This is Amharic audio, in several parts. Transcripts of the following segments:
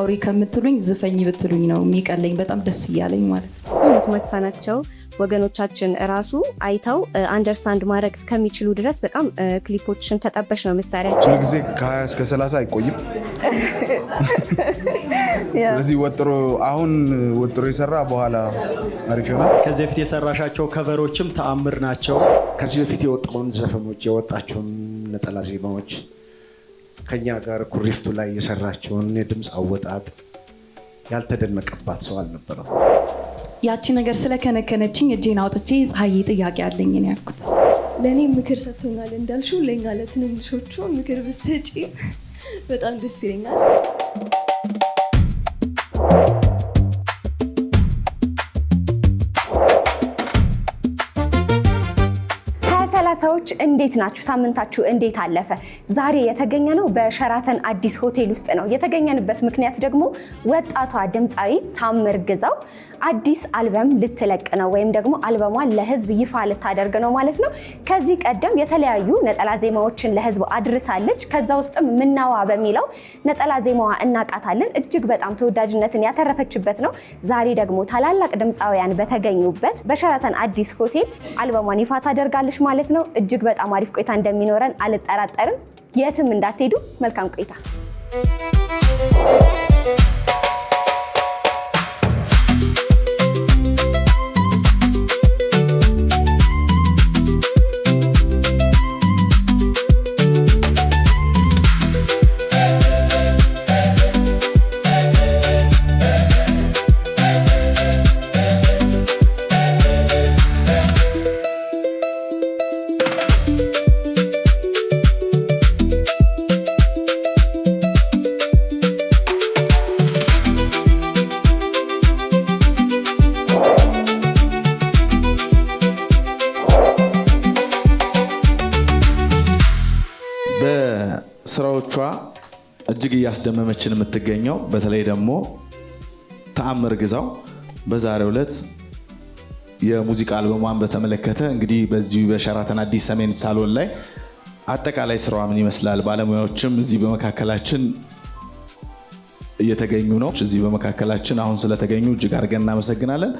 አውሪ ከምትሉኝ ዝፈኝ ብትሉኝ ነው የሚቀለኝ በጣም ደስ ይያለኝ ማለት ነው። መስማት የተሳናቸው ወገኖቻችን ራሱ አይተው አንደርስታንድ ማድረግ እስከሚችሉ ድረስ በጣም ክሊፖችን ተጠበሽ ነው መሳሪያቸው። ሁሉ ጊዜ ከ20 እስከ 30 አይቆይም። ስለዚህ አሁን ወጥሮ የሰራ በኋላ አሪፍ ይሆናል። ከዚህ በፊት የሰራሻቸው ከቨሮችም ተአምር ናቸው። ከዚህ በፊት የወጣውን ዘፈኖች የወጣቸውን ነጠላ ዜማዎች ከኛ ጋር ኩሪፍቱ ላይ የሰራቸውን የድምፅ አወጣጥ ያልተደነቀባት ሰው አልነበረም። ያቺ ነገር ስለከነከነችኝ እጄን አውጥቼ ፀሐዬ ጥያቄ አለኝ ነው ያልኩት። ለእኔ ምክር ሰጥቶኛል እንዳልሽው ለኛ ለትንንሾቹ ምክር ብትሰጪ በጣም ደስ ይለኛል። ሰዎች እንዴት ናችሁ? ሳምንታችሁ እንዴት አለፈ? ዛሬ የተገኘነው በሸራተን አዲስ ሆቴል ውስጥ ነው። የተገኘንበት ምክንያት ደግሞ ወጣቷ ድምፃዊ ታምር ግዛው አዲስ አልበም ልትለቅ ነው ወይም ደግሞ አልበሟን ለህዝብ ይፋ ልታደርግ ነው ማለት ነው። ከዚህ ቀደም የተለያዩ ነጠላ ዜማዎችን ለህዝብ አድርሳለች። ከዛ ውስጥም ምናዋ በሚለው ነጠላ ዜማዋ እናቃታለን። እጅግ በጣም ተወዳጅነትን ያተረፈችበት ነው። ዛሬ ደግሞ ታላላቅ ድምፃውያን በተገኙበት በሸራተን አዲስ ሆቴል አልበሟን ይፋ ታደርጋለች ማለት ነው። እጅግ በጣም አሪፍ ቆይታ እንደሚኖረን አልጠራጠርም። የትም እንዳትሄዱ። መልካም ቆይታ። ስራዎቿ እጅግ እያስደመመችን የምትገኘው በተለይ ደግሞ ተአምር ግዛው በዛሬው ዕለት የሙዚቃ አልበሟን በተመለከተ እንግዲህ በዚህ በሸራተን አዲስ ሰሜን ሳሎን ላይ አጠቃላይ ስራዋ ምን ይመስላል፣ ባለሙያዎችም እዚህ በመካከላችን እየተገኙ ነው። እዚህ በመካከላችን አሁን ስለተገኙ እጅግ አድርገን እናመሰግናለን።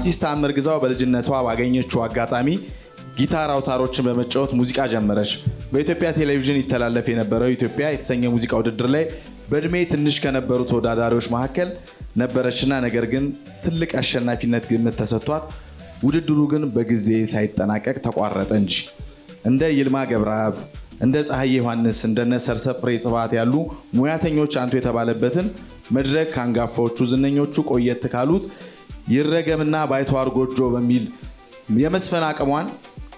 አርቲስት ተአምር ግዛው በልጅነቷ ባገኘችው አጋጣሚ ጊታር አውታሮችን በመጫወት ሙዚቃ ጀመረች። በኢትዮጵያ ቴሌቪዥን ይተላለፍ የነበረው ኢትዮጵያ የተሰኘ ሙዚቃ ውድድር ላይ በእድሜ ትንሽ ከነበሩ ተወዳዳሪዎች መካከል ነበረችና ነገር ግን ትልቅ አሸናፊነት ግምት ተሰጥቷት ውድድሩ ግን በጊዜ ሳይጠናቀቅ ተቋረጠ እንጂ እንደ ይልማ ገብረአብ፣ እንደ ፀሐዬ ዮሐንስ፣ እንደነ ሰርሰፍሬ ጽባት ያሉ ሙያተኞች አንቱ የተባለበትን መድረክ ከአንጋፋዎቹ ዝነኞቹ ቆየት ካሉት ይረገምና ባይተዋር ጎጆ በሚል የመስፈን አቅሟን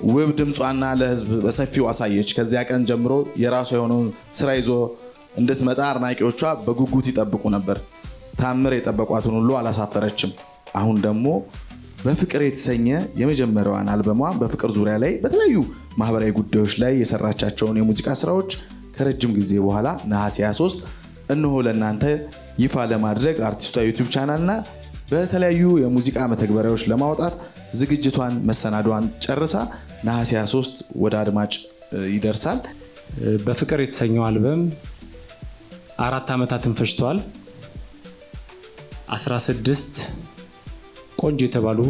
ውብ ድምጿና ለህዝብ በሰፊው አሳየች። ከዚያ ቀን ጀምሮ የራሷ የሆነውን ስራ ይዞ እንድትመጣ አድናቂዎቿ በጉጉት ይጠብቁ ነበር። ታምር የጠበቋትን ሁሉ አላሳፈረችም። አሁን ደግሞ በፍቅር የተሰኘ የመጀመሪያዋን አልበሟን በፍቅር ዙሪያ ላይ በተለያዩ ማህበራዊ ጉዳዮች ላይ የሰራቻቸውን የሙዚቃ ስራዎች ከረጅም ጊዜ በኋላ ነሐሴ 23 እነሆ ለእናንተ ይፋ ለማድረግ አርቲስቷ ዩቲዩብ ቻናልና በተለያዩ የሙዚቃ መተግበሪያዎች ለማውጣት ዝግጅቷን መሰናዷን ጨርሳ ነሐሴ 23 ወደ አድማጭ ይደርሳል። በፍቅር የተሰኘው አልበም 4 ዓመታትን ፈጅቷል። 16 ቆንጆ የተባሉ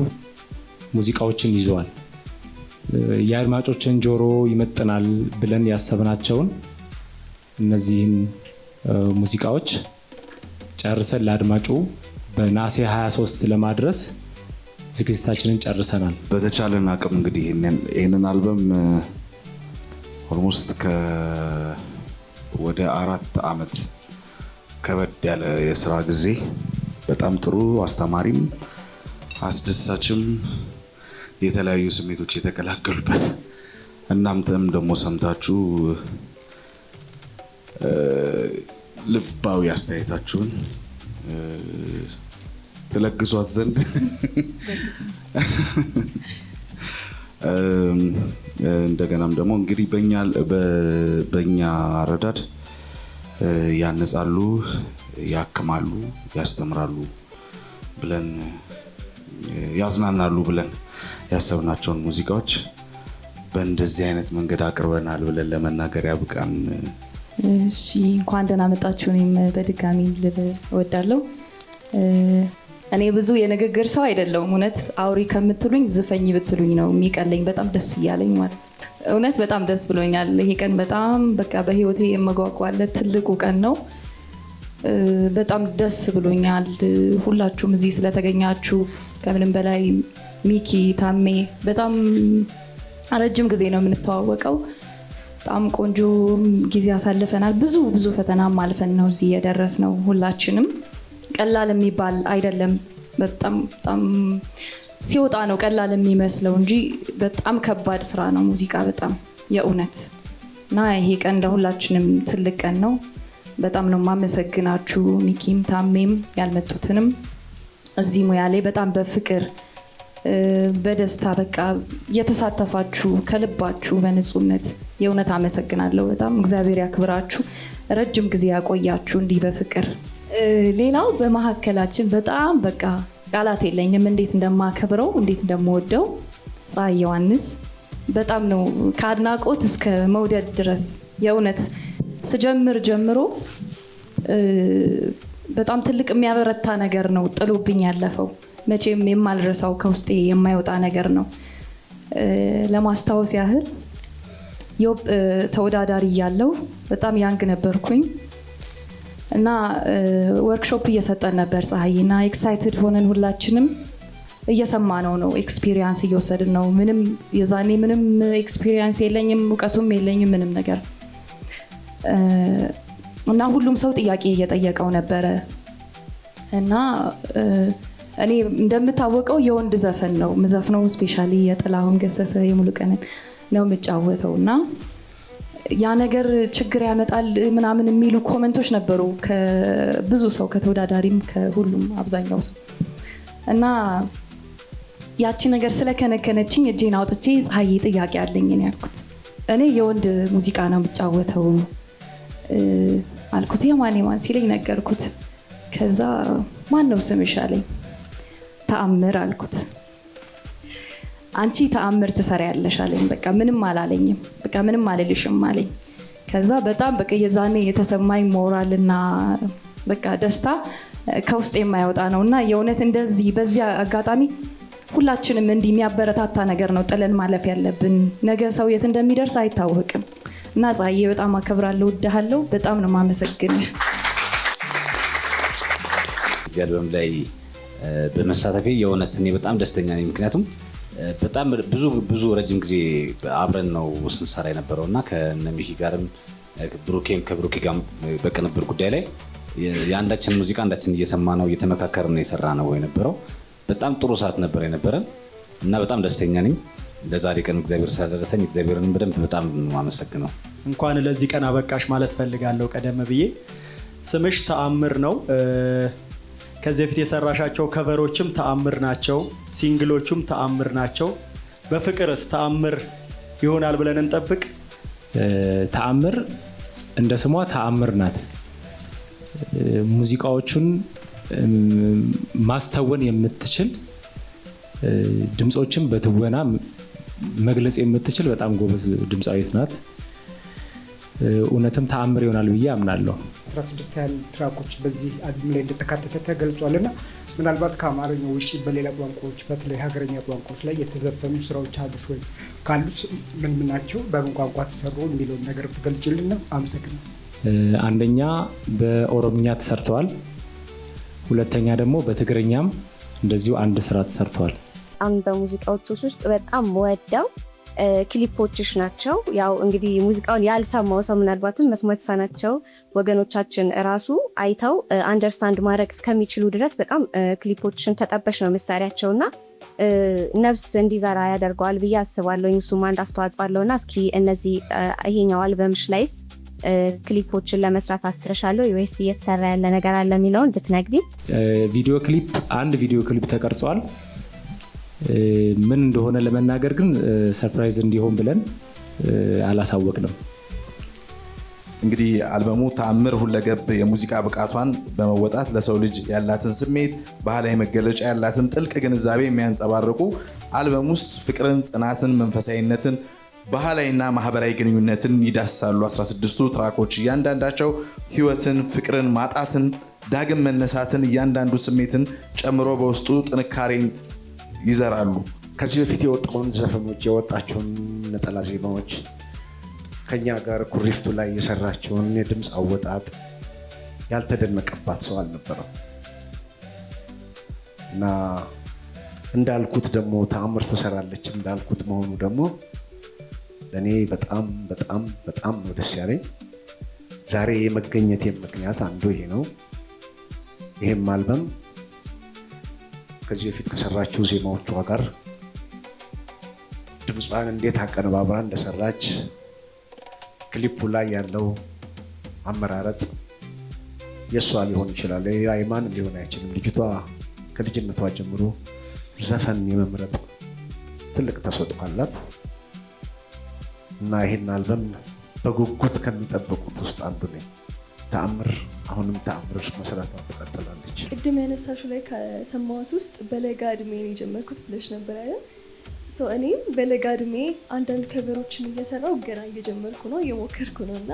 ሙዚቃዎችን ይዘዋል። የአድማጮችን ጆሮ ይመጥናል ብለን ያሰብናቸውን እነዚህን ሙዚቃዎች ጨርሰን ለአድማጩ በነሐሴ 23 ለማድረስ ዝግጅታችንን ጨርሰናል። በተቻለን አቅም እንግዲህ ይህንን አልበም ኦልሞስት ወደ 4 ዓመት ከበድ ያለ የስራ ጊዜ በጣም ጥሩ አስተማሪም አስደሳችም የተለያዩ ስሜቶች የተቀላቀሉበት እናንተም ደግሞ ሰምታችሁ ልባዊ አስተያየታችሁን ትለግሷት ዘንድ እንደገናም ደግሞ እንግዲህ በእኛ አረዳድ ያነጻሉ፣ ያክማሉ፣ ያስተምራሉ ብለን ያዝናናሉ ብለን ያሰብናቸውን ሙዚቃዎች በእንደዚህ አይነት መንገድ አቅርበናል ብለን ለመናገር ያብቃን። እሺ እንኳን ደህና መጣችሁ። እኔም በድጋሚ ልል እወዳለሁ። እኔ ብዙ የንግግር ሰው አይደለሁም። እውነት አውሪ ከምትሉኝ ዝፈኝ ብትሉኝ ነው የሚቀለኝ። በጣም ደስ እያለኝ ማለት እውነት በጣም ደስ ብሎኛል። ይሄ ቀን በጣም በቃ በህይወቴ የመጓጓለት ትልቁ ቀን ነው። በጣም ደስ ብሎኛል ሁላችሁም እዚህ ስለተገኛችሁ። ከምንም በላይ ሚኪ፣ ታሜ በጣም ረጅም ጊዜ ነው የምንተዋወቀው። በጣም ቆንጆ ጊዜ አሳልፈናል። ብዙ ፈተናም አልፈን ነው እዚህ የደረስነው። ሁላችንም ቀላል የሚባል አይደለም። በጣም ሲወጣ ነው ቀላል የሚመስለው እንጂ በጣም ከባድ ስራ ነው ሙዚቃ በጣም የእውነት እና ይሄ ቀን ለሁላችንም ትልቅ ቀን ነው። በጣም ነው ማመሰግናችሁ ሚኪም ታሜም ያልመጡትንም እዚህ ሙያ ላይ በጣም በፍቅር በደስታ በቃ የተሳተፋችሁ ከልባችሁ በንጹህነት የእውነት አመሰግናለሁ። በጣም እግዚአብሔር ያክብራችሁ፣ ረጅም ጊዜ ያቆያችሁ እንዲህ በፍቅር። ሌላው በመሀከላችን በጣም በቃ ቃላት የለኝም እንዴት እንደማከብረው እንዴት እንደምወደው ፀሐይ ዮሐንስ በጣም ነው ከአድናቆት እስከ መውደድ ድረስ የእውነት ስጀምር ጀምሮ በጣም ትልቅ የሚያበረታ ነገር ነው ጥሎብኝ ያለፈው። መቼም የማልረሳው ከውስጤ የማይወጣ ነገር ነው። ለማስታወስ ያህል ዮብ ተወዳዳሪ ያለው በጣም ያንግ ነበርኩኝ እና ወርክሾፕ እየሰጠን ነበር ፀሐይና ኤክሳይትድ ሆነን ሁላችንም እየሰማነው ነው። ኤክስፒሪየንስ እየወሰድን ነው። ምንም የዛኔ ምንም ኤክስፒሪየንስ የለኝም፣ እውቀቱም የለኝም ምንም ነገር እና ሁሉም ሰው ጥያቄ እየጠየቀው ነበረ እና እኔ እንደምታወቀው የወንድ ዘፈን ነው ምዘፍነው። ስፔሻሊ የጥላሁን ገሰሰ የሙሉቀንን ነው የምጫወተው እና ያ ነገር ችግር ያመጣል ምናምን የሚሉ ኮሜንቶች ነበሩ ከብዙ ሰው ከተወዳዳሪም ከሁሉም አብዛኛው ሰው እና ያቺ ነገር ስለከነከነችኝ እጄን አውጥቼ ፀሐይ ጥያቄ አለኝ ነው ያልኩት። እኔ የወንድ ሙዚቃ ነው የምጫወተው አልኩት። የማን ሲለኝ ነገርኩት። ከዛ ማን ነው ስምሽ አለኝ። ተአምር አልኩት። አንቺ ተአምር ትሰሪያለሽ አለኝ። በቃ ምንም አላለኝም። በቃ ምንም አልልሽም አለኝ። ከዛ በጣም በቃ የዛኔ የተሰማኝ ሞራልና በቃ ደስታ ከውስጥ የማይወጣ ነውና የእውነት እንደዚህ በዚያ አጋጣሚ ሁላችንም እንዲህ የሚያበረታታ ነገር ነው ጥለን ማለፍ ያለብን። ነገ ሰው የት እንደሚደርስ አይታወቅም እና ፀሐዬ በጣም አከብራለሁ፣ እወድሃለሁ። በጣም ነው የማመሰግንሽ። እዚህ አልበም ላይ በመሳተፌ የእውነት እኔ በጣም ደስተኛ ነኝ። ምክንያቱም በጣም ብዙ ረጅም ጊዜ አብረን ነው ስንሰራ የነበረው እና ከነሚኪ ጋርም ከብሩኬ ጋር በቅንብር ጉዳይ ላይ የአንዳችን ሙዚቃ አንዳችን እየሰማ ነው እየተመካከርን የሰራ ነው የነበረው። በጣም ጥሩ ሰዓት ነበር የነበረን እና በጣም ደስተኛ ነኝ። ለዛሬ ቀን እግዚአብሔር ስላደረሰኝ እግዚአብሔርን በደንብ በጣም አመሰግነው። እንኳን ለዚህ ቀን አበቃሽ ማለት ፈልጋለሁ። ቀደም ብዬ ስምሽ ተአምር ነው። ከዚህ በፊት የሰራሻቸው ከቨሮችም ተአምር ናቸው፣ ሲንግሎቹም ተአምር ናቸው። በፍቅርስ ተአምር ይሆናል ብለን እንጠብቅ። ተአምር እንደ ስሟ ተአምር ናት። ሙዚቃዎቹን ማስተወን የምትችል ድምጾችን በትወና መግለጽ የምትችል በጣም ጎበዝ ድምፃዊት ናት። እውነትም ተአምር ይሆናል ብዬ አምናለሁ። 16 ያህል ትራኮች በዚህ አልበም ላይ እንደተካተተ ተገልጿልና ምናልባት ከአማርኛ ውጪ በሌላ ቋንቋዎች በተለይ ሀገረኛ ቋንቋዎች ላይ የተዘፈኑ ስራዎች አሉሽ ወይ? ካሉስ ምን ናቸው? በምን ቋንቋ ተሰሩ የሚለውን ነገር ብትገልጽልን ነው። አመሰግናለሁ። አንደኛ በኦሮምኛ ተሰርተዋል። ሁለተኛ ደግሞ በትግርኛም እንደዚሁ አንድ ስራ ተሰርተዋል። በሙዚቃዎች ውስጥ በጣም ወደው ክሊፖችሽ ናቸው። ያው እንግዲህ ሙዚቃውን ያልሰማው ሰው ምናልባትም መስማት የተሳናቸው ወገኖቻችን እራሱ አይተው አንደርስታንድ ማድረግ እስከሚችሉ ድረስ በጣም ክሊፖችሽን ተጠበሽ ነው መሳሪያቸውና ነፍስ እንዲዘራ ያደርገዋል ብዬ አስባለሁ። እሱም አንድ አስተዋጽኦ አለውና እስኪ እነዚህ ይሄኛው አልበምሽ ላይስ ክሊፖችን ለመስራት አስረሻለሁ ወይስ እየተሰራ ያለ ነገር አለ የሚለውን ብትነግሪ። ቪዲዮ ክሊፕ አንድ ቪዲዮ ክሊፕ ተቀርጿል። ምን እንደሆነ ለመናገር ግን ሰርፕራይዝ እንዲሆን ብለን አላሳወቅንም። እንግዲህ አልበሙ ተአምር ሁለገብ የሙዚቃ ብቃቷን በመወጣት ለሰው ልጅ ያላትን ስሜት፣ ባህላዊ መገለጫ ያላትን ጥልቅ ግንዛቤ የሚያንጸባርቁ አልበም ውስጥ ፍቅርን፣ ጽናትን፣ መንፈሳዊነትን ባህላዊና ማህበራዊ ግንኙነትን ይዳስሳሉ። 16ቱ ትራኮች እያንዳንዳቸው ህይወትን፣ ፍቅርን፣ ማጣትን፣ ዳግም መነሳትን፣ እያንዳንዱ ስሜትን ጨምሮ በውስጡ ጥንካሬን ይዘራሉ። ከዚህ በፊት የወጣውን ዘፈኖች የወጣቸውን ነጠላ ዜማዎች ከኛ ጋር ኩሪፍቱ ላይ የሰራቸውን የድምፅ አወጣጥ ያልተደነቀባት ሰው አልነበረም እና እንዳልኩት ደግሞ ተአምር ትሰራለች እንዳልኩት መሆኑ ደግሞ ለእኔ በጣም በጣም በጣም ነው ደስ ያለኝ። ዛሬ የመገኘቴ ምክንያት አንዱ ይሄ ነው። ይሄም አልበም ከዚህ በፊት ከሰራችው ዜማዎቿ ጋር ድምጿን እንዴት አቀነባብራ እንደሰራች ክሊፑ ላይ ያለው አመራረጥ የእሷ ሊሆን ይችላል፣ ሌላ የማንም ሊሆን አይችልም። ልጅቷ ከልጅነቷ ጀምሮ ዘፈን የመምረጥ ትልቅ ተሰጥኦ አላት እና ይሄን አልበም በጉጉት ከሚጠብቁት ውስጥ አንዱ ነኝ። ተአምር አሁንም ተአምር መስራቷን ትቀጥላለች። ቅድም ያነሳሽው ላይ ከሰማሁት ውስጥ በለጋ እድሜ ነው የጀመርኩት ብለሽ ነበር አይደል? እኔም በለጋ እድሜ አንዳንድ ከበሮችን እየሰራው ገና እየጀመርኩ ነው እየሞከርኩ ነው እና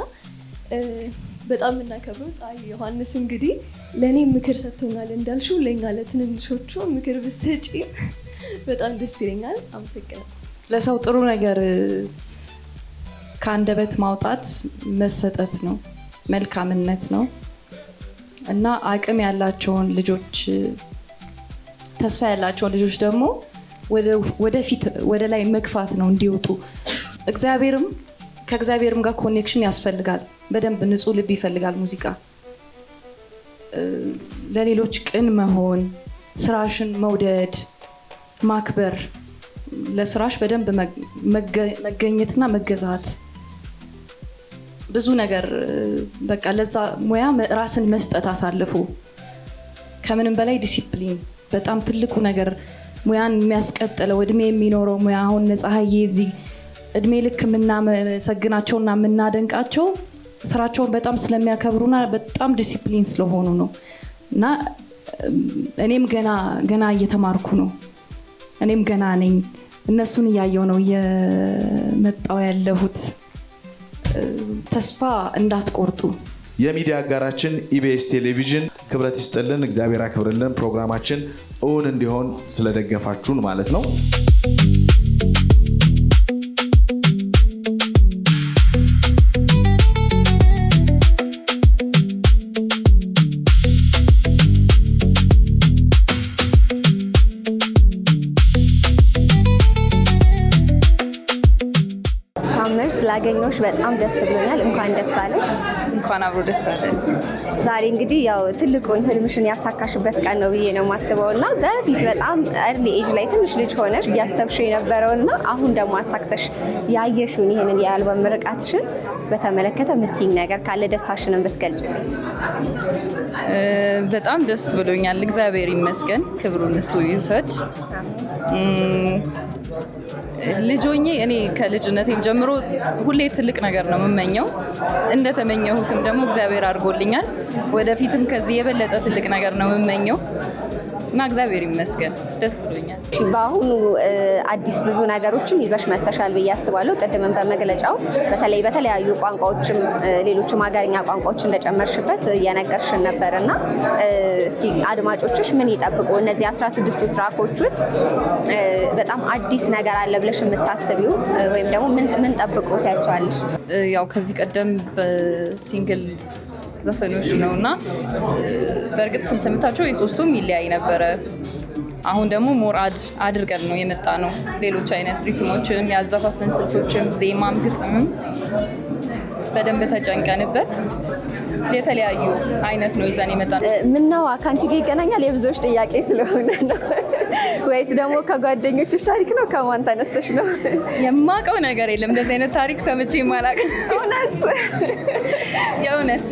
በጣም የምናከብረው ፀሐይ ዮሐንስ እንግዲህ ለእኔ ምክር ሰጥቶኛል። እንዳልሽው ለእኛ ለትንንሾቹ ምክር ብትሰጪ በጣም ደስ ይለኛል። አመሰግናለሁ። ለሰው ጥሩ ነገር ከአንደበት ማውጣት መሰጠት ነው፣ መልካምነት ነው እና አቅም ያላቸውን ልጆች፣ ተስፋ ያላቸውን ልጆች ደግሞ ወደፊት ወደ ላይ መግፋት ነው እንዲወጡ። ከእግዚአብሔርም ጋር ኮኔክሽን ያስፈልጋል። በደንብ ንጹህ ልብ ይፈልጋል ሙዚቃ። ለሌሎች ቅን መሆን፣ ስራሽን መውደድ፣ ማክበር፣ ለስራሽ በደንብ መገኘትና መገዛት፣ ብዙ ነገር በቃ ለዛ ሙያ ራስን መስጠት አሳልፎ፣ ከምንም በላይ ዲሲፕሊን በጣም ትልቁ ነገር፣ ሙያን የሚያስቀጥለው እድሜ የሚኖረው ሙያ። አሁን ፀሐዬ እዚህ እድሜ ልክ የምናመሰግናቸውና የምናደንቃቸው ስራቸውን በጣም ስለሚያከብሩና በጣም ዲሲፕሊን ስለሆኑ ነው እና እኔም ገና እየተማርኩ ነው። እኔም ገና ነኝ። እነሱን እያየው ነው እየመጣው ያለሁት። ተስፋ እንዳትቆርጡ። የሚዲያ አጋራችን ኢቢኤስ ቴሌቪዥን ክብረት ይስጥልን፣ እግዚአብሔር ያክብርልን። ፕሮግራማችን እውን እንዲሆን ስለደገፋችሁን ማለት ነው። ስላገኘሁሽ በጣም ደስ ብሎኛል። እንኳን ደስ አለሽ። እንኳን አብሮ ደስ አለን። ዛሬ እንግዲህ ያው ትልቁን ህልምሽን ያሳካሽበት ቀን ነው ብዬ ነው የማስበው እና በፊት በጣም እርሊ ኤጅ ላይ ትንሽ ልጅ ሆነሽ እያሰብሽው የነበረው እና አሁን ደግሞ አሳክተሽ ያየሽውን ይህንን የአልበም ምርቃትሽን በተመለከተ የምትይኝ ነገር ካለ ደስታሽንን ብትገልጭልኝ። በጣም ደስ ብሎኛል። እግዚአብሔር ይመስገን፣ ክብሩን እሱ ይውሰድ። ልጆኜ እኔ ከልጅነቴም ጀምሮ ሁሌ ትልቅ ነገር ነው የምመኘው። እንደተመኘሁትም ደግሞ እግዚአብሔር አድርጎልኛል። ወደፊትም ከዚህ የበለጠ ትልቅ ነገር ነው የምመኘው እና እግዚአብሔር ይመስገን ደስ ብሎኛል። በአሁኑ አዲስ ብዙ ነገሮችን ይዘሽ መተሻል ብዬ አስባለሁ። ቅድምን በመግለጫው በተለይ በተለያዩ ቋንቋዎችም ሌሎችም ሀገርኛ ቋንቋዎች እንደጨመርሽበት እየነገርሽን ነበር እና እስኪ አድማጮችሽ ምን ይጠብቁ? እነዚህ 16ቱ ትራኮች ውስጥ በጣም አዲስ ነገር አለ ብለሽ የምታስቢው ወይም ደግሞ ምን ጠብቁ ታያቸዋለሽ? ያው ከዚህ ቀደም በሲንግል ዘፈኖች ነው እና በእርግጥ ስልትምታቸው የሶስቱም ይለያይ ነበረ። አሁን ደግሞ ሞር አድርገን ነው የመጣ ነው። ሌሎች አይነት ሪትሞችም ያዘፋፍን ስልቶችም ዜማም ግጥምም በደንብ ተጨንቀንበት የተለያዩ አይነት ነው ይዘን የመጣ ነው። ምነው ከአንቺ ጋር ይገናኛል የብዙዎች ጥያቄ ስለሆነ ነው ወይስ ደግሞ ከጓደኞችሽ ታሪክ ነው? ከማን ተነስተሽ ነው? የማውቀው ነገር የለም። እንደዚህ አይነት ታሪክ ሰምቼ የማላውቅ እውነት የእውነት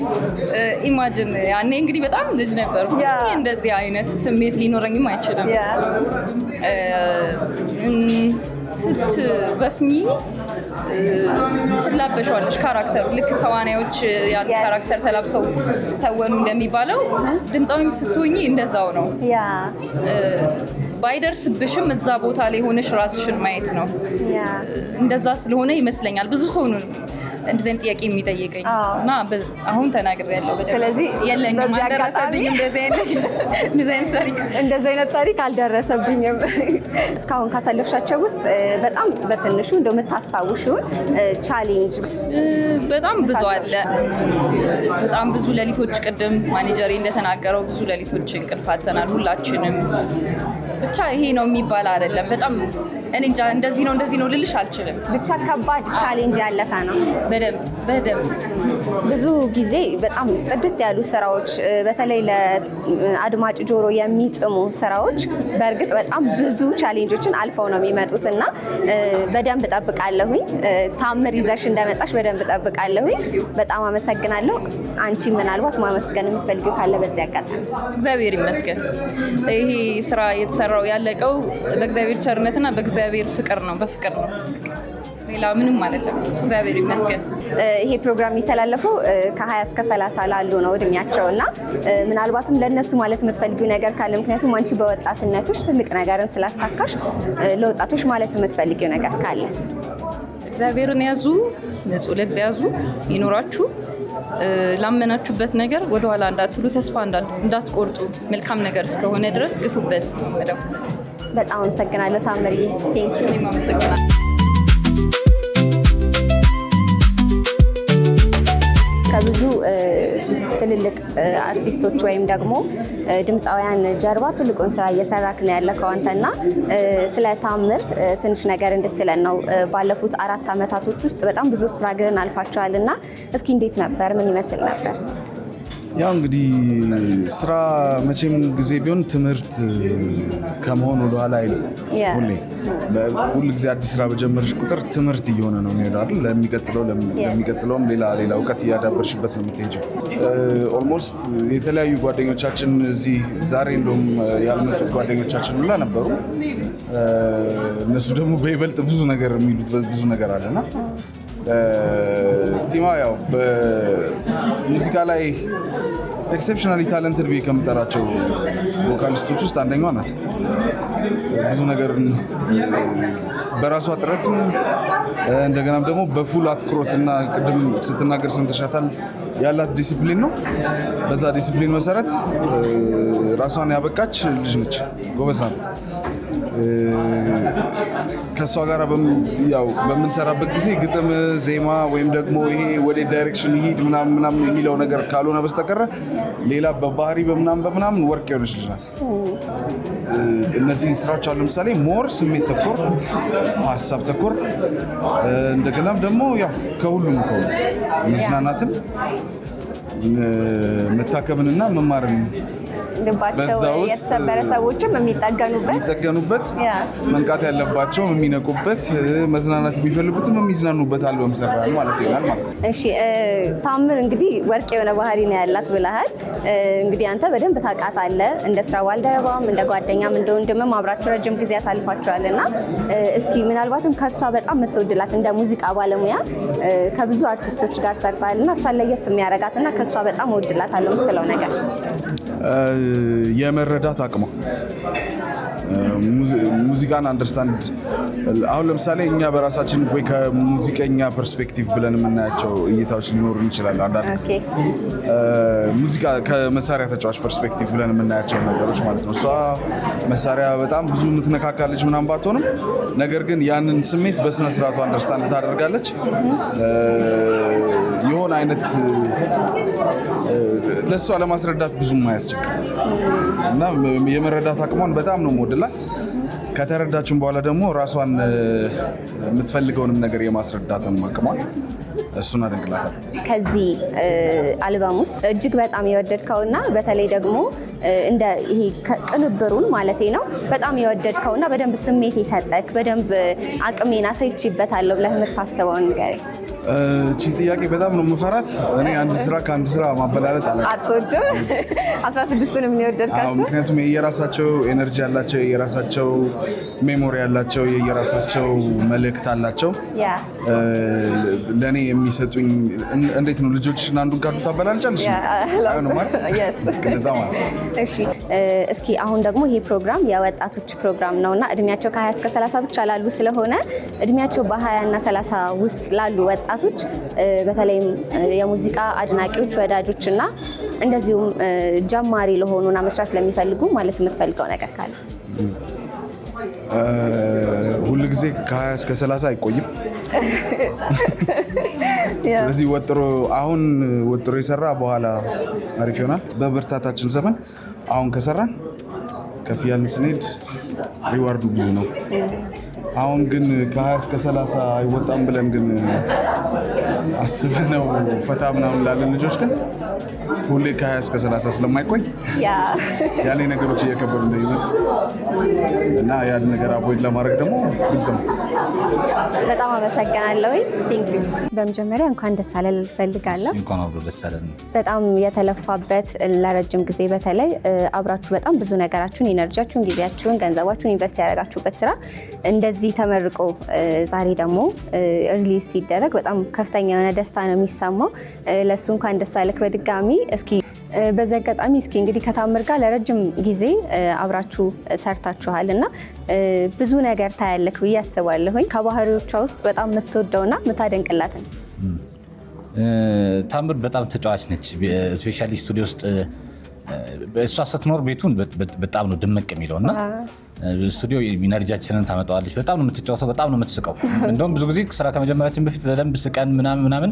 ኢማጅን ያኔ እንግዲህ በጣም ልጅ ነበርኩ። እንደዚህ አይነት ስሜት ሊኖረኝም አይችልም። ስትዘፍኚ ትላበሻለሽ ካራክተሩ። ልክ ተዋናዮች ያን ካራክተር ተላብሰው ተወኑ እንደሚባለው ድምፃዊም ስትሆኚ እንደዛው ነው። ባይደርስብሽም እዛ ቦታ ላይ ሆነሽ ራስሽን ማየት ነው። እንደዛ ስለሆነ ይመስለኛል ብዙ ሰው ነው እንደዚህ አይነት ጥያቄ የሚጠይቀኝ እና አሁን ተናግሬያለሁ። ስለዚህ የለኝም አልደረሰብኝም እንደዚህ አይነት ታሪክ አልደረሰብኝም። እስካሁን ካሳለፍሻቸው ውስጥ በጣም በትንሹ እንደው የምታስታውሽውን ቻሌንጅ? በጣም ብዙ አለ። በጣም ብዙ ሌሊቶች፣ ቅድም ማኔጀሬ እንደተናገረው ብዙ ሌሊቶች እንቅልፍ አጥተናል ሁላችንም። ብቻ ይሄ ነው የሚባል አይደለም። በጣም እኔ እንጃ እንደዚህ ነው ልልሽ አልችልም። ብቻ ከባድ ቻሌንጅ ያለፈ ነው። በደንብ ብዙ ጊዜ በጣም ጽድት ያሉ ስራዎች፣ በተለይ ለአድማጭ ጆሮ የሚጥሙ ስራዎች በእርግጥ በጣም ብዙ ቻሌንጆችን አልፈው ነው የሚመጡት እና በደንብ እጠብቃለሁኝ። ታምር ይዘሽ እንደመጣሽ በደንብ እጠብቃለሁኝ። በጣም አመሰግናለሁ። አንቺ ምናልባት ማመስገን የምትፈልጊው ካለ በዚህ አጋጣሚ? እግዚአብሔር ይመስገን ይሄ ስራ የተሰራው ያለቀው በእግዚአብሔር ቸርነትና በእግዚአብሔር ፍቅር ነው። በፍቅር ነው፣ ሌላ ምንም ማለት ነው። እግዚአብሔር ይመስገን። ይሄ ፕሮግራም የሚተላለፈው ከ20 እስከ 30 ላሉ ነው እድሜያቸው እና ምናልባትም ለእነሱ ማለት የምትፈልጊው ነገር ካለ፣ ምክንያቱም አንቺ በወጣትነትሽ ትልቅ ነገርን ስላሳካሽ ለወጣቶች ማለት የምትፈልጊው ነገር ካለ? እግዚአብሔርን ያዙ፣ ንጹህ ልብ ያዙ፣ ይኖራችሁ። ላመናችሁበት ነገር ወደኋላ እንዳትሉ፣ ተስፋ እንዳትቆርጡ፣ መልካም ነገር እስከሆነ ድረስ ግፉበት። በጣም አመሰግናለሁ ታምርዬ። ቴንኪው። ከብዙ ትልልቅ አርቲስቶች ወይም ደግሞ ድምፃውያን ጀርባ ትልቁን ስራ እየሰራክ ነው ያለከው አንተና ስለ ታምር ትንሽ ነገር እንድትለን ነው። ባለፉት 4 ዓመታቶች ውስጥ በጣም ብዙ ስትራግልን አልፋቸዋል እና እስኪ እንዴት ነበር? ምን ይመስል ነበር? ያው እንግዲህ ስራ መቼም ጊዜ ቢሆን ትምህርት ከመሆን ወደኋላ አይልም። ሁል ጊዜ አዲስ ስራ በጀመርሽ ቁጥር ትምህርት እየሆነ ነው የሚሄደው አይደል? ለሚቀጥለውም ሌላ እውቀት እያዳበርሽበት ነው የምትሄጂው። ኦልሞስት የተለያዩ ጓደኞቻችን እዚህ ዛሬ እንደውም ያልመጡት ጓደኞቻችን ሁላ ነበሩ። እነሱ ደግሞ በይበልጥ ብዙ ነገር የሚሉት ብዙ ነገር አለና ቲማ ያው በሙዚቃ ላይ ኤክሴፕሽናሊ ታለንትድ ብዬ ከምጠራቸው ቮካሊስቶች ውስጥ አንደኛዋ ናት። ብዙ ነገር በራሷ ጥረትም እንደገናም ደግሞ በፉል አትኩሮትና ቅድም ስትናገር ሰምተሻታል ያላት ዲሲፕሊን ነው። በዛ ዲሲፕሊን መሰረት ራሷን ያበቃች ልጅ ነች። ጎበዝ ናት። ከእሷ ጋር በምንሰራበት ጊዜ ግጥም፣ ዜማ ወይም ደግሞ ይሄ ወደ ዳይሬክሽን ይሄድ ምናምን የሚለው ነገር ካልሆነ በስተቀረ ሌላ በባህሪ በምናምን ወርቅ የሆነች ልጅ ናት። እነዚህን ስራዎች አሉ ለምሳሌ ሞር ስሜት ተኮር፣ ሀሳብ ተኮር እንደገናም ደግሞ ያው ከሁሉም መዝናናትን፣ መታከብንና መማርን ልባቸው የተሰበረ ሰዎችም የሚጠገኑበት መንቃት ያለባቸው የሚነቁበት መዝናናት የሚፈልጉትም የሚዝናኑበት አልበም ሰራን ማለት ይሆናል ማለት ነው። እሺ ታምር እንግዲህ ወርቅ የሆነ ባህሪ ነው ያላት ብለሃል። እንግዲህ አንተ በደንብ ታውቃታለህ፣ እንደ ስራ ባልደረባም እንደ ጓደኛም እንደ ወንድምም አብራችሁ ረጅም ጊዜ ያሳልፋችኋል እና እስኪ ምናልባትም ከሷ በጣም የምትወድላት እንደ ሙዚቃ ባለሙያ ከብዙ አርቲስቶች ጋር ሰርታል እና እሷን ለየት የሚያደርጋት እና ከሷ በጣም እወድላታለሁ የምትለው ነገር? የመረዳት አቅሟ ሙዚቃን አንደርስታንድ አሁን ለምሳሌ እኛ በራሳችን ወይ ከሙዚቀኛ ፐርስፔክቲቭ ብለን የምናያቸው እይታዎች ሊኖሩ ይችላሉ። አንዳንድ ጊዜ ሙዚቃ ከመሳሪያ ተጫዋች ፐርስፔክቲቭ ብለን የምናያቸው ነገሮች ማለት ነው። እሷ መሳሪያ በጣም ብዙ የምትነካካለች ምናምን ባትሆንም ነገር ግን ያንን ስሜት በስነ ስርዓቱ አንደርስታንድ ታደርጋለች። የሆነ አይነት ለእሷ ለማስረዳት ብዙም አያስቸግርም እና የመረዳት አቅሟን በጣም ነው የምወድላት። ከተረዳችን በኋላ ደግሞ ራሷን የምትፈልገውንም ነገር የማስረዳትም አቅሟን እሱን አደንቅላታል። ከዚህ አልበም ውስጥ እጅግ በጣም የወደድከውና በተለይ ደግሞ እንደ ይሄ ቅንብሩን ማለቴ ነው በጣም የወደድከውና በደንብ ስሜት የሰጠክ በደንብ አቅሜን አሳይቼበታለሁ ብለህ የምታስበውን ንገረኝ። እቺን ጥያቄ በጣም ነው የምፈራት። እኔ አንድ ስራ ከአንድ ስራ ማበላለጥ አትወድም? 16ቱንም ነው የወደድካቸው? ምክንያቱም የየራሳቸው ኤነርጂ ያላቸው፣ የየራሳቸው ሜሞሪ ያላቸው፣ የየራሳቸው መልእክት አላቸው። ለእኔ የሚሰጡኝ እንዴት ነው ልጆችና አንዱን ካርዱ ታበላልጫለሽ? እሺ እስኪ አሁን ደግሞ ይሄ ፕሮግራም የወጣቶች ፕሮግራም ነውና እድሜያቸው ከ20 እስከ 30 ብቻ ላሉ ስለሆነ እድሜያቸው በ20 እና 30 ውስጥ ላሉ ወጣቶች በተለይም የሙዚቃ አድናቂዎች፣ ወዳጆች እና እንደዚሁም ጀማሪ ለሆኑና መስራት ለሚፈልጉ ማለት የምትፈልገው ነገር ካለ? ሁሉ ጊዜ ከ20 እስከ 30 አይቆይም። ስለዚህ አሁን ወጥሮ የሰራ በኋላ አሪፍ ይሆናል። በብርታታችን ዘመን አሁን ከሰራን ከፍ ያልን ስንሄድ ሪዋርዱ ብዙ ነው። አሁን ግን ከ20 እስከ 30 አይወጣም ብለን ግን አስበነው ፈታ ምናምን ላለን ልጆች ግን ሁሌ ከ20 እስከ 30 ስለማይቆይ ያኔ ነገሮች እየከበዱ እንደሚመጡ እና ያን ነገር አቮይድ ለማድረግ ደግሞ ግልጽ ነው። በጣም አመሰግናለሁ። ቴንክ ዩ። በመጀመሪያ እንኳን ደስ አለ ልፈልጋለሁ። እንኳን አብሮ ደስ አለን። በጣም የተለፋበት ለረጅም ጊዜ በተለይ አብራችሁ በጣም ብዙ ነገራችሁን፣ ኢነርጂያችሁን፣ ጊዜያችሁን፣ ገንዘባችሁን ኢንቨስት ያደረጋችሁበት ስራ እንደዚህ ተመርቆ ዛሬ ደግሞ ሪሊዝ ሲደረግ በጣም ከፍተኛ የሆነ ደስታ ነው የሚሰማው። ለሱ እንኳን ደስ አለክ በድጋሚ። እስኪ በዚህ አጋጣሚ እስኪ እንግዲህ ከታምር ጋር ለረጅም ጊዜ አብራችሁ ሰርታችኋል እና ብዙ ነገር ታያለክ ብዬ አስባለሁኝ። ከባህሪዎቿ ውስጥ በጣም የምትወደውና የምታደንቅላትን? ታምር በጣም ተጫዋች ነች። ስፔሻሊ ስቱዲዮ ውስጥ እሷ ስትኖር ቤቱን በጣም ነው ድምቅ የሚለው እና ስቱዲዮ ኢነርጂያችንን ታመጣዋለች። በጣም ነው የምትጫወተው፣ በጣም ነው የምትስቀው። እንደውም ብዙ ጊዜ ስራ ከመጀመራችን በፊት በደንብ ስቀን ምናምን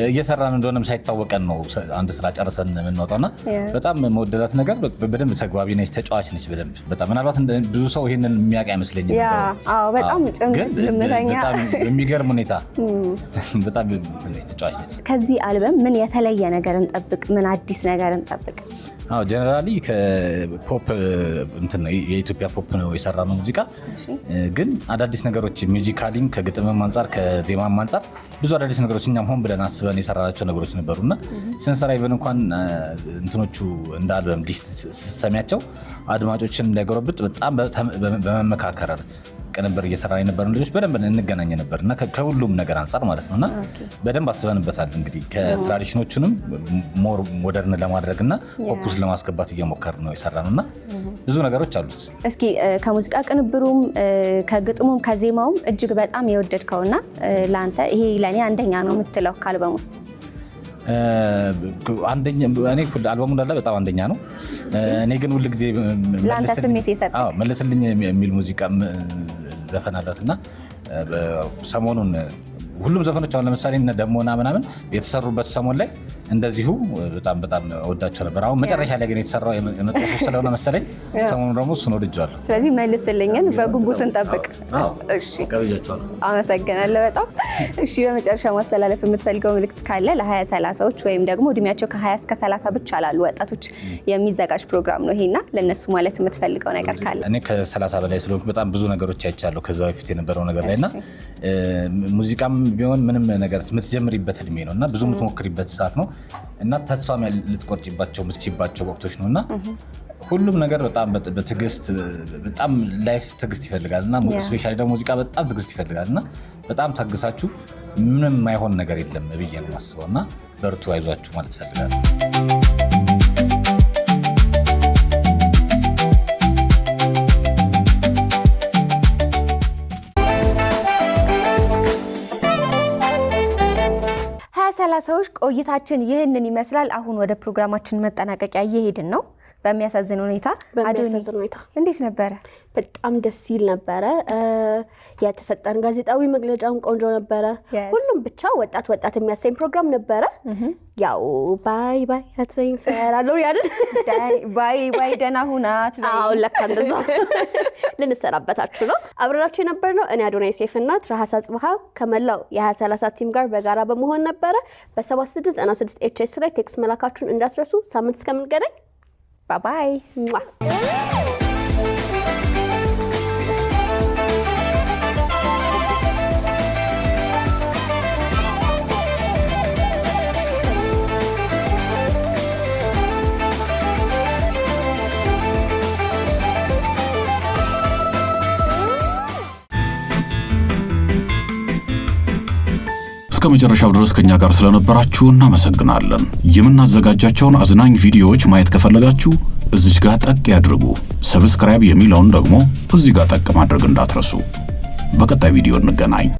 እየሰራን እንደሆነም ሳይታወቀን ነው አንድ ስራ ጨርሰን የምንወጣው እና በጣም መወደዳት ነገር በደንብ ተግባቢ ነች፣ ተጫዋች ነች በደንብ በጣም። ምናልባት ብዙ ሰው ይሄንን የሚያውቅ አይመስለኝም። በጣም ጭምት ስምተኛ በጣም የሚገርም ሁኔታ በጣም ተጫዋች ነች። ከዚህ አልበም ምን የተለየ ነገር እንጠብቅ? ምን አዲስ ነገር እንጠብቅ? ጀነራሊ ከፖፕ የኢትዮጵያ ፖፕ ነው የሰራነው ሙዚቃ፣ ግን አዳዲስ ነገሮች ሚውዚካሊም ከግጥምም አንጻር ከዜማም አንጻር ብዙ አዳዲስ ነገሮች እኛም ሆን ብለን አስበን የሰራናቸው ነገሮች ነበሩና ስንሰራ ይበን እንኳን እንትኖቹ እንደ አልበም ሊስት ስትሰሚያቸው አድማጮችን እንዳይጎረብጥ በጣም በመመካከር ቅንብር እየሰራ የነበሩ ልጆች በደንብ እንገናኝ ነበር እና ከሁሉም ነገር አንጻር ማለት ነው እና በደንብ አስበንበታል። እንግዲህ ከትራዲሽኖቹንም ሞር ሞደርን ለማድረግ እና ፖፑስ ለማስገባት እየሞከር ነው የሰራ ነው እና ብዙ ነገሮች አሉት። እስኪ ከሙዚቃ ቅንብሩም ከግጥሙም ከዜማውም እጅግ በጣም የወደድከውና ለአንተ ይሄ ለእኔ አንደኛ ነው የምትለው ከአልበም ውስጥ? አንደኛ እኔ አልበሙ እንዳለ በጣም አንደኛ ነው። እኔ ግን ሁል ጊዜ ለአንተ ስሜት ይሰጥ መልስልኝ የሚል ሙዚቃ ዘፈን አላትና ሰሞኑን ሁሉም ዘፈኖች አሁን ለምሳሌ እነ ደሞና ምናምን የተሰሩበት ሰሞን ላይ እንደዚሁ በጣም ወዳቸው ነበር። አሁን መጨረሻ ላይ ግን የተሰራው የመጣው ስለሆነ መሰለኝ ሰሞኑ ደግሞ እሱን ወድጄዋለሁ። ስለዚህ መልስልኝን በጉጉት እንጠብቅ። እሺ አመሰግናለሁ በጣም። እሺ በመጨረሻ ማስተላለፍ የምትፈልገው መልእክት ካለ ለ20 30ዎች ወይም ደግሞ እድሜያቸው ከ20 እስከ 30 ብቻ ላሉ ወጣቶች የሚዘጋጅ ፕሮግራም ነው ይሄና ለነሱ ማለት የምትፈልገው ነገር ካለ? እኔ ከ30 በላይ ስለሆንኩ በጣም ብዙ ነገሮች አይቻለሁ ከዛ በፊት የነበረው ነገር ላይና ሙዚቃም ቢሆን ምንም ነገር የምትጀምሪበት እድሜ ነው እና ብዙ የምትሞክሪበት ሰዓት ነው እና ተስፋ ልትቆርጪባቸው የምትችይባቸው ወቅቶች ነው እና ሁሉም ነገር በጣም በትዕግስት በጣም ላይፍ ትዕግስት ይፈልጋል እና ስፔሻሊ ደግሞ ሙዚቃ በጣም ትዕግስት ይፈልጋል እና በጣም ታግሳችሁ ምንም የማይሆን ነገር የለም ብዬ ነው የማስበው እና በርቱ፣ አይዟችሁ ማለት እፈልጋለሁ። ሰዎች ቆይታችን ይህንን ይመስላል። አሁን ወደ ፕሮግራማችን መጠናቀቂያ እየሄድን ነው። በሚያሳዝን ሁኔታ እንዴት ነበረ? በጣም ደስ ይል ነበረ። የተሰጠን ጋዜጣዊ መግለጫም ቆንጆ ነበረ። ሁሉም ብቻ ወጣት የሚያሰኝ ፕሮግራም ነበረ። ያው ባይ ባይ አትበይኝ ፈራለሁ ያልን ባይ ደህና ሁና አትበይኝ። አዎ ለካ እንደዛ ልንሰራበታችሁ ነው። አብረናችሁ የነበርነው እኔ አዶናይ ሴፍና ትራሃስ አጽብሃ ከመላው የ2030 ቲም ጋር በጋራ በመሆን ነበረ። በ7696 HS ላይ ቴክስት መላካችሁን እንዳትረሱ። ሳምንት እስከምንገናኝ ባይ። እስከ መጨረሻው ድረስ ከኛ ጋር ስለነበራችሁ እናመሰግናለን። የምናዘጋጃቸውን አዝናኝ ቪዲዮዎች ማየት ከፈለጋችሁ እዚች ጋር ጠቅ ያድርጉ። ሰብስክራይብ የሚለውን ደግሞ እዚህ ጋር ጠቅ ማድረግ እንዳትረሱ። በቀጣይ ቪዲዮ እንገናኝ።